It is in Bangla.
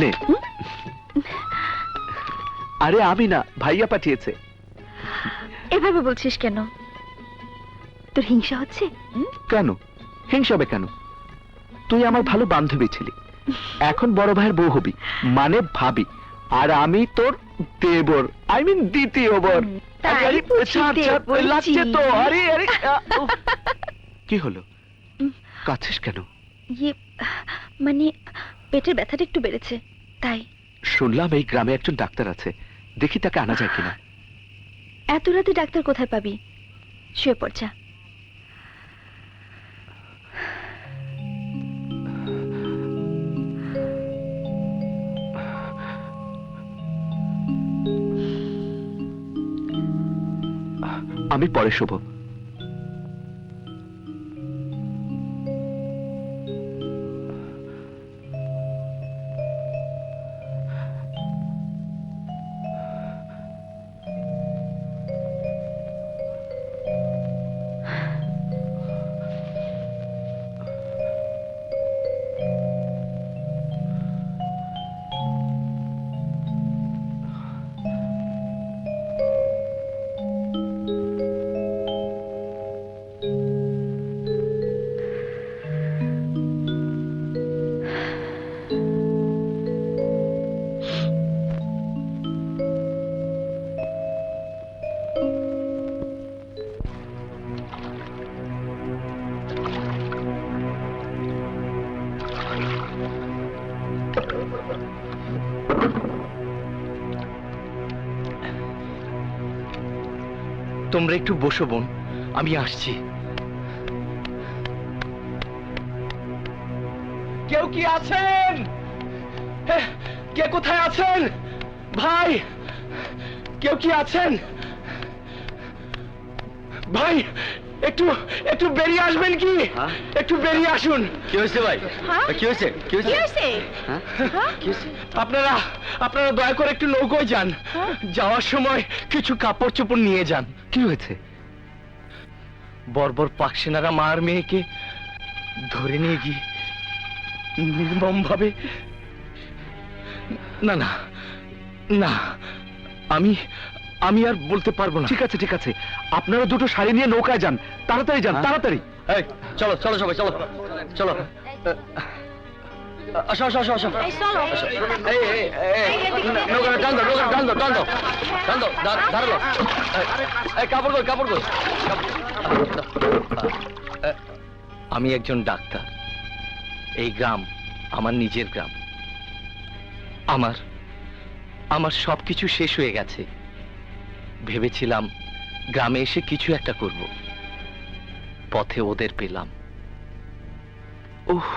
নে। আরে আমি না, ভাইয়া পাঠিয়েছে। এভাবে বলছিস কেন? তোর হিংসা হচ্ছে? কেন হিংসা হবে কেন? তুই আমার ভালো বান্ধবী ছিলি, এখন বড় ভাইয়ের বউ হবি, মানে ভাবি। আর আমি তোর দেবর, আই মিন দ্বিতীয় বর। তাই বুঝি দেবর লাগছে তো। জি। আরে আরে কি হলো, কাছিস কেন? ইয়ে, মানে পেটের ব্যথাটা একটু বেড়েছে তাই। শুনলাম এই গ্রামে একজন ডাক্তার আছে, দেখি তাকে আনা যায় কিনা। এত রাতে ডাক্তার কোথায় পাবি? শুয়ে পড় যা। আমি পরে শোবো। তোমরা একটু বসো বোন, আমি আসছি। কেউ কি আছেন? কে কোথায় আছেন? ভাই, কেউ কি আছেন? ভাই, একটু একটু বেরিয়ে আসবেন কি? একটু বেরিয়ে আসুন। কি হয়েছে ভাই? কি হয়েছে? কি হয়েছে? আপনারা আপনারা দয়া করে একটু নৌকোয় যান, যাওয়ার সময় কিছু কাপড় চোপড় নিয়ে যান। কি হয়েছে? বর্বর পাকসেনারা মার মেয়েকে ধরে নিয়ে গিয়ে নির্মম ভাবে। না না না, আমি আমি আর বলতে পারবো না। ঠিক আছে ঠিক আছে, আপনারা দুটো শাড়ি নিয়ে নৌকায় যান, তাড়াতাড়ি যান, তাড়াতাড়ি। এই চলো চলো সবাই চলো চলো। আসো আসো আসো আসো। এই এই এই নৌকা টান দাও, নৌকা টান দাও, টান দাও, টান দাও, দাঁড়ালো। এই কাপড় কই, কাপড় কই? আমি একজন ডাক্তার। এই গ্রাম আমার নিজের গ্রাম। আমার আমার সবকিছু শেষ হয়ে গেছে। ভেবেছিলাম গ্রামে এসে কিছু একটা করব, পথে ওদের পেলাম। ওহ,